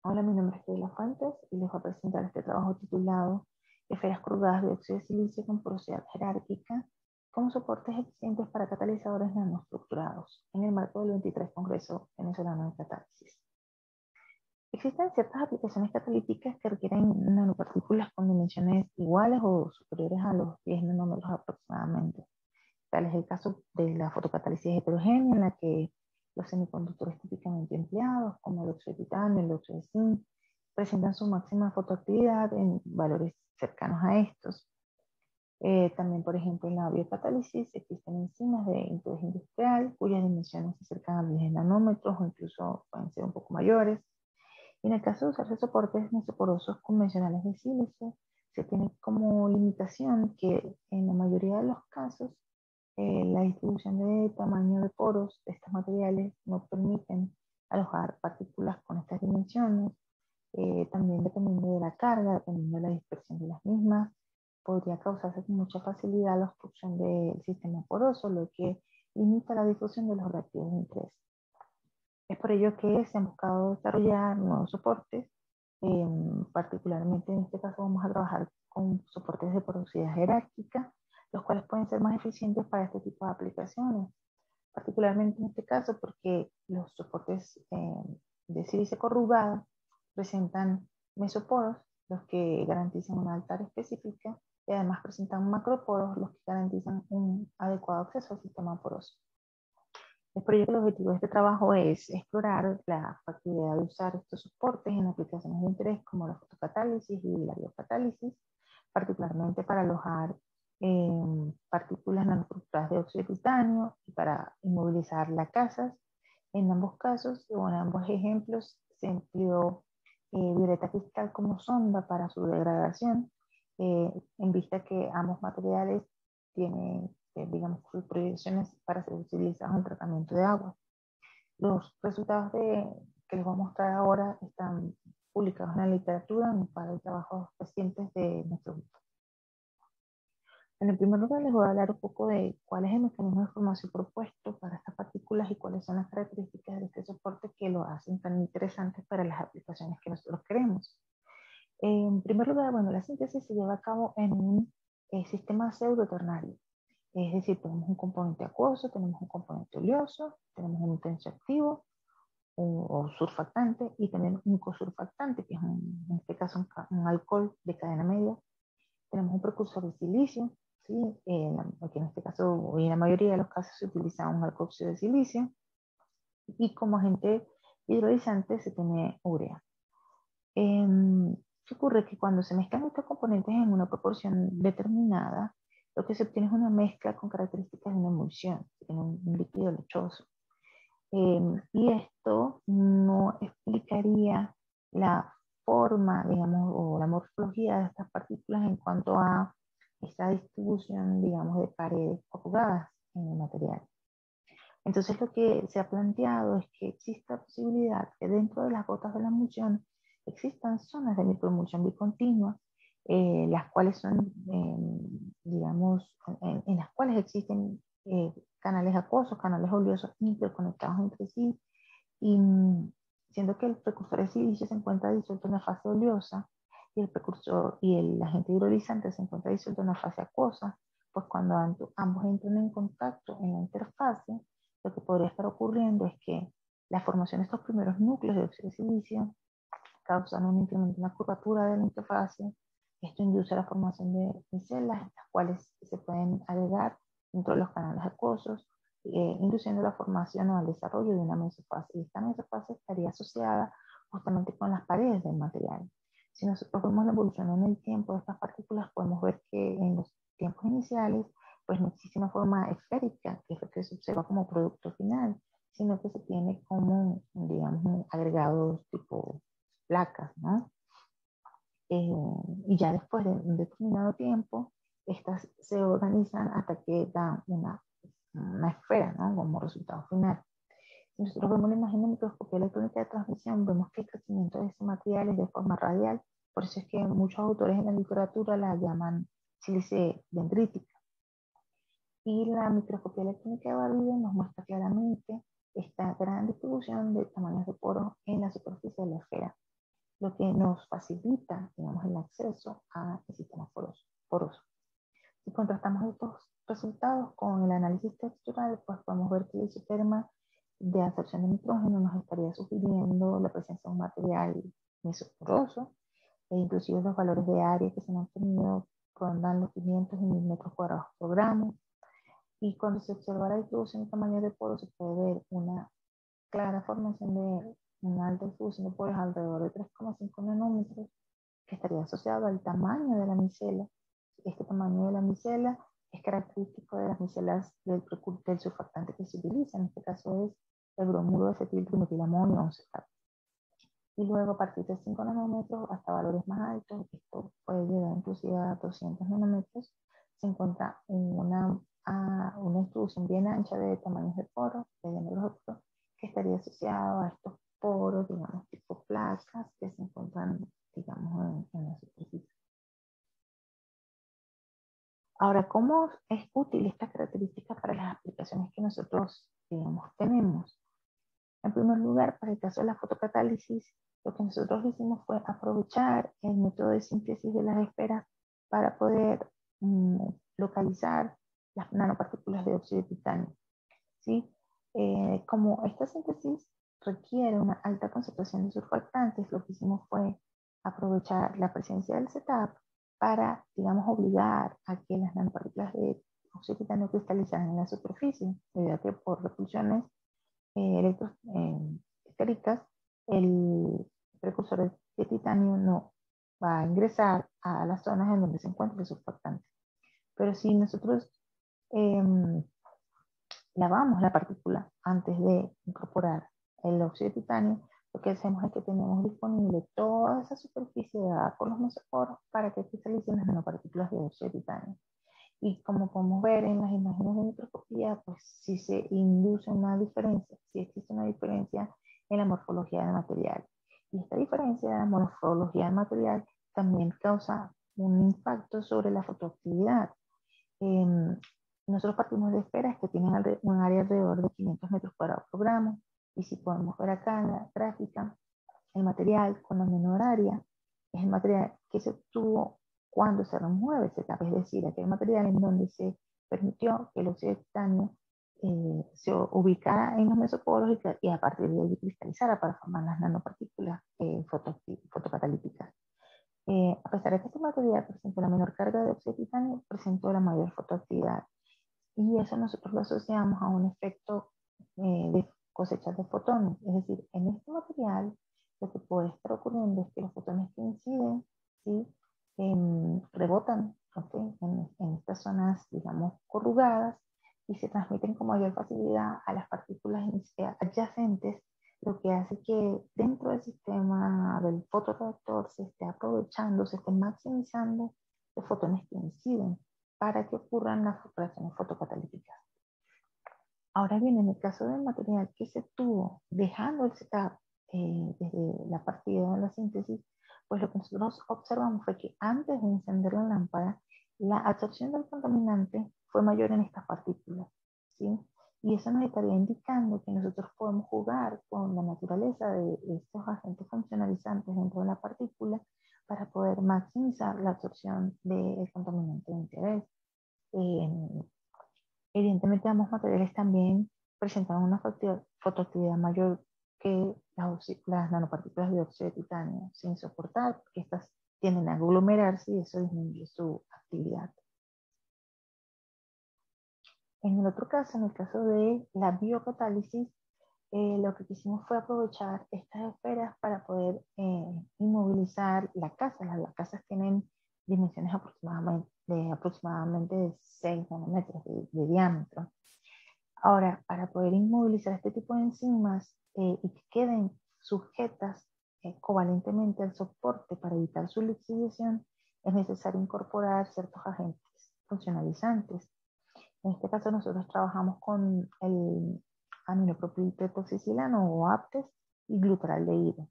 Hola, mi nombre es Keila Fuentes y les voy a presentar este trabajo titulado Esferas crudas de óxido de silicio con porosidad jerárquica como soportes eficientes para catalizadores nanoestructurados en el marco del 23 Congreso Venezolano de Catálisis. Existen ciertas aplicaciones catalíticas que requieren nanopartículas con dimensiones iguales o superiores a los 10 nanómetros aproximadamente. Tal es el caso de la fotocatálisis heterogénea, en la que los semiconductores típicamente empleados, como el óxido de titanio, el óxido de zinc, presentan su máxima fotoactividad en valores cercanos a estos. También, por ejemplo, en la biocatálisis existen enzimas de interés industrial cuyas dimensiones se acercan a 10 nanómetros o incluso pueden ser un poco mayores. Y en el caso de usarse soportes mesoporosos convencionales de silicio, se tiene como limitación que en la mayoría de los casos la distribución de tamaño de poros de estos materiales no permiten alojar partículas con estas dimensiones. También dependiendo de la carga, dependiendo de la dispersión de las mismas, podría causarse con mucha facilidad la obstrucción del sistema poroso, lo que limita la difusión de los reactivos de interés. Es por ello que se han buscado desarrollar nuevos soportes. Particularmente en este caso vamos a trabajar con soportes de porosidad jerárquica, los cuales pueden ser más eficientes para este tipo de aplicaciones. Particularmente en este caso porque los soportes de sílice corrugada presentan mesoporos, los que garantizan una alta área específica, y además presentan macroporos, los que garantizan un adecuado acceso al sistema poroso. Es por ello que el objetivo de este trabajo es explorar la factibilidad de usar estos soportes en aplicaciones de interés como la fotocatálisis y la biocatálisis, particularmente para alojar partículas nanoestructuradas de óxido de titanio y para inmovilizar lacasas. En ambos casos, o en ambos ejemplos, se empleó violeta cristal como sonda para su degradación, en vista que ambos materiales tienen digamos, sus proyecciones para ser utilizados en tratamiento de agua. Los resultados que les voy a mostrar ahora están publicados en la literatura en un par de trabajos recientes de nuestro grupo. En el primer lugar les voy a hablar un poco de cuál es el mecanismo de formación propuesto para estas partículas y cuáles son las características de este soporte que lo hacen tan interesantes para las aplicaciones que nosotros queremos. En primer lugar, bueno, la síntesis se lleva a cabo en un sistema pseudoternario. Es decir, tenemos un componente acuoso, tenemos un componente oleoso, tenemos un tensioactivo o surfactante y también un cosurfactante, que es en este caso un alcohol de cadena media. Tenemos un precursor de silicio, ¿sí? Aquí en este caso, y en la mayoría de los casos se utiliza un alcohóxido de silicio. Y como agente hidrolizante se tiene urea. ¿Qué ocurre? Que cuando se mezclan estos componentes en una proporción determinada, lo que se obtiene es una mezcla con características de una emulsión, un líquido lechoso. Y esto no explicaría la forma, digamos, o la morfología de estas partículas en cuanto a esta distribución, digamos, de paredes corrugadas en el material. Entonces lo que se ha planteado es que existe la posibilidad que dentro de las gotas de la emulsión existan zonas de microemulsión bicontinua, las cuales son, digamos, en las cuales existen canales acuosos, canales oleosos interconectados entre sí, y siendo que el precursor de silicio se encuentra disuelto en la fase oleosa y el precursor y el agente hidrolizante se encuentra disuelto en la fase acuosa, pues cuando ambos entran en contacto en la interfase, lo que podría estar ocurriendo es que la formación de estos primeros núcleos de óxido de silicio causan un incremento en la curvatura de la interfase. Esto induce la formación de micelas, las cuales se pueden agregar dentro de los canales acuosos, induciendo la formación o el desarrollo de una mesofase. Y esta mesofase estaría asociada justamente con las paredes del material. Si nosotros vemos la evolución en el tiempo de estas partículas, podemos ver que en los tiempos iniciales, pues no existe una forma esférica, que es lo que se observa como producto final, sino que se tiene como, digamos, agregados tipo placas, ¿no? Y ya después de un determinado tiempo, estas se organizan hasta que dan una esfera, ¿no? Como resultado final. Si nosotros vemos la imagen de microscopía electrónica de transmisión, vemos que el crecimiento de ese material es de forma radial, por eso es que muchos autores en la literatura la llaman sílice dendrítica. Y la microscopía electrónica de barrido nos muestra claramente esta gran distribución de tamaños de poros en la superficie de la esfera. que nos facilita, digamos, el acceso al sistema poroso. Si contrastamos estos resultados con el análisis textural, pues podemos ver que el isoterma de absorción de nitrógeno nos estaría sugiriendo la presencia de un material mesoporoso, e inclusive los valores de área que se han obtenido rondan los 500 y 1000 metros cuadrados por gramo. Y cuando se observa la distribución de tamaño de poros, se puede ver una clara formación de una alta distribución de poros alrededor de 3,5 nanómetros, que estaría asociado al tamaño de la micela. Este tamaño de la micela es característico de las micelas del surfactante que se utiliza, en este caso es el bromuro de acetil trimetilamonio 11-cat. Y luego a partir de 5 nanómetros hasta valores más altos, esto puede llegar inclusive a 200 nanómetros, se encuentra una distribución bien ancha de tamaños de poros, de diámetros de poros, que estaría asociado a estos poros, digamos, tipo placas, que se encuentran, digamos, en la superficie. Ahora, ¿cómo es útil esta característica para las aplicaciones que nosotros, digamos, tenemos? En primer lugar, para el caso de la fotocatálisis, lo que nosotros hicimos fue aprovechar el método de síntesis de las esferas para poder localizar las nanopartículas de óxido de titanio, ¿sí? Como esta síntesis requiere una alta concentración de surfactantes, lo que hicimos fue aprovechar la presencia del setup para, digamos, obligar a que las nanopartículas de óxido de titanio cristalizaran en la superficie, debido a que por repulsiones esféricas, el precursor de titanio no va a ingresar a las zonas en donde se encuentra el surfactante. Pero si nosotros lavamos la partícula antes de incorporar el óxido de titanio, lo que hacemos es que tenemos disponible toda esa superficie dada por los mesoporos para que cristalicen las nanopartículas de óxido de titanio. Y como podemos ver en las imágenes de microscopía, pues si se induce una diferencia, si existe una diferencia en la morfología del material. Y esta diferencia de la morfología del material también causa un impacto sobre la fotoactividad. Nosotros partimos de esferas que tienen un área alrededor de 500 metros cuadrados por gramo. Y si podemos ver acá en la gráfica, el material con la menor área es el material que se obtuvo cuando se remueve ese etapa, es decir, aquel material en donde se permitió que el óxido de titanio se ubicara en los mesoporos y a partir de ahí cristalizara para formar las nanopartículas fotocatalíticas. A pesar de que este material presentó la menor carga de óxido de titanio, presentó la mayor fotoactividad. Y eso nosotros lo asociamos a un efecto de cosecha de fotones. Es decir, en este material lo que puede estar ocurriendo es que los fotones que inciden, ¿sí? Rebotan, ¿okay? en estas zonas, digamos, corrugadas y se transmiten con mayor facilidad a las partículas adyacentes, lo que hace que dentro del sistema del fotorreactor se esté aprovechando, se esté maximizando los fotones que inciden para que ocurran las reacciones fotocatalíticas. Ahora bien, en el caso del material que se obtuvo dejando el setup desde la partida de la síntesis, pues lo que nosotros observamos fue que antes de encender la lámpara, la absorción del contaminante fue mayor en estas partículas, ¿sí? Y eso nos estaría indicando que nosotros podemos jugar con la naturaleza de estos agentes funcionalizantes dentro de la partícula para poder maximizar la absorción del contaminante de interés. Evidentemente ambos materiales también presentan una fotoactividad mayor que las nanopartículas de óxido de titanio, sin soportar, porque estas tienden a aglomerarse y eso disminuye su actividad. En el otro caso, en el caso de la biocatálisis, lo que quisimos fue aprovechar estas esferas para poder inmovilizar la casa. Las casas tienen dimensiones aproximadamente de 6 nanómetros de diámetro. Ahora, para poder inmovilizar este tipo de enzimas y que queden sujetas covalentemente al soporte para evitar su lixiviación, es necesario incorporar ciertos agentes funcionalizantes. En este caso nosotros trabajamos con el aminopropiltoxicilano o APTES y glutaraldehído.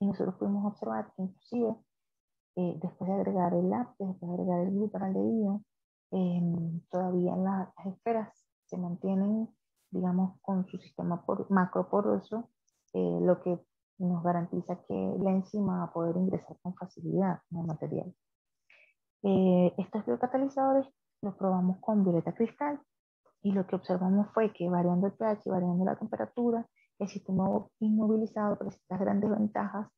Y nosotros pudimos observar que inclusive después de agregar el APTES, después de agregar el glutaraldehído, todavía las esferas se mantienen, digamos, con su sistema macroporoso, lo que nos garantiza que la enzima va a poder ingresar con facilidad en el material. Estos biocatalizadores los probamos con violeta cristal y lo que observamos fue que variando el pH y variando la temperatura, el sistema inmovilizado presenta grandes ventajas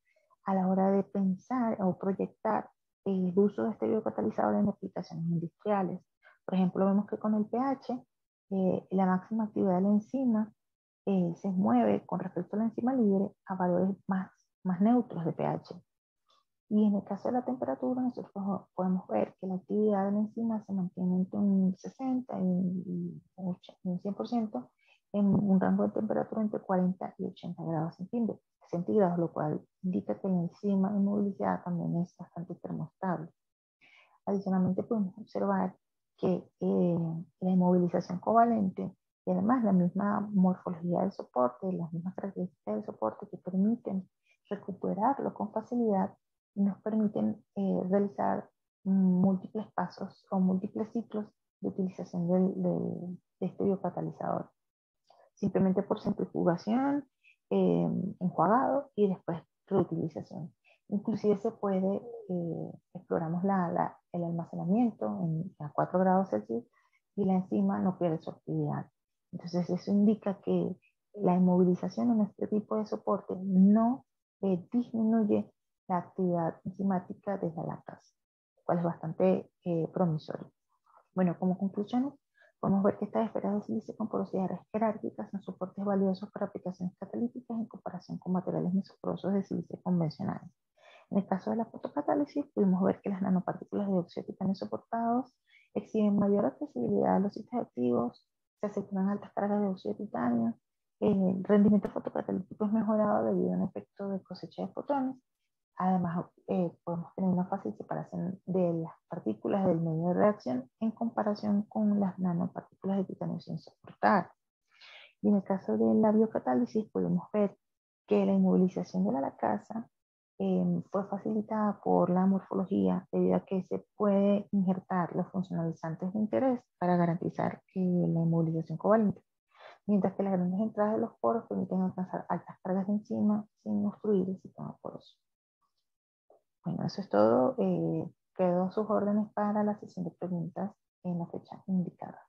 a la hora de pensar o proyectar el uso de este biocatalizador en aplicaciones industriales. Por ejemplo, vemos que con el pH, la máxima actividad de la enzima se mueve con respecto a la enzima libre a valores más neutros de pH. Y en el caso de la temperatura, nosotros podemos ver que la actividad de la enzima se mantiene entre un 60 y un 100% en un rango de temperatura entre 40 y 80 grados centígrados, lo cual indica que la enzima inmovilizada también es bastante termostable. Adicionalmente, podemos observar que la inmovilización covalente y además la misma morfología del soporte, las mismas características del soporte que permiten recuperarlo con facilidad, nos permiten realizar múltiples pasos o múltiples ciclos de utilización de este biocatalizador. Simplemente por centrifugación, enjuagado y después reutilización. Inclusive se puede, exploramos el almacenamiento a 4 grados Celsius y la enzima no pierde su actividad. Entonces eso indica que la inmovilización en este tipo de soporte no disminuye la actividad enzimática de la lactasa, lo cual es bastante promisorio. Bueno, como conclusiones, podemos ver que estas esferas de sílice con porosidades jerárquicas son soportes valiosos para aplicaciones catalíticas en comparación con materiales mesoporosos de sílice convencionales. En el caso de la fotocatálisis, pudimos ver que las nanopartículas de dióxido de titanio soportados exhiben mayor accesibilidad a los sitios activos, se aseguran altas cargas de dióxido de titanio, el rendimiento fotocatalítico es mejorado debido a un efecto de cosecha de fotones. Además, podemos tener una fácil separación de las partículas del medio de reacción en comparación con las nanopartículas de titanio sin soportar. Y en el caso de la biocatálisis, podemos ver que la inmovilización de la lacasa fue facilitada por la morfología, debido a que se puede injertar los funcionalizantes de interés para garantizar la inmovilización covalente, mientras que las grandes entradas de los poros permiten alcanzar altas cargas de enzima sin obstruir el sistema poroso. Bueno, eso es todo. Quedo a sus órdenes para la sesión de preguntas en la fecha indicada.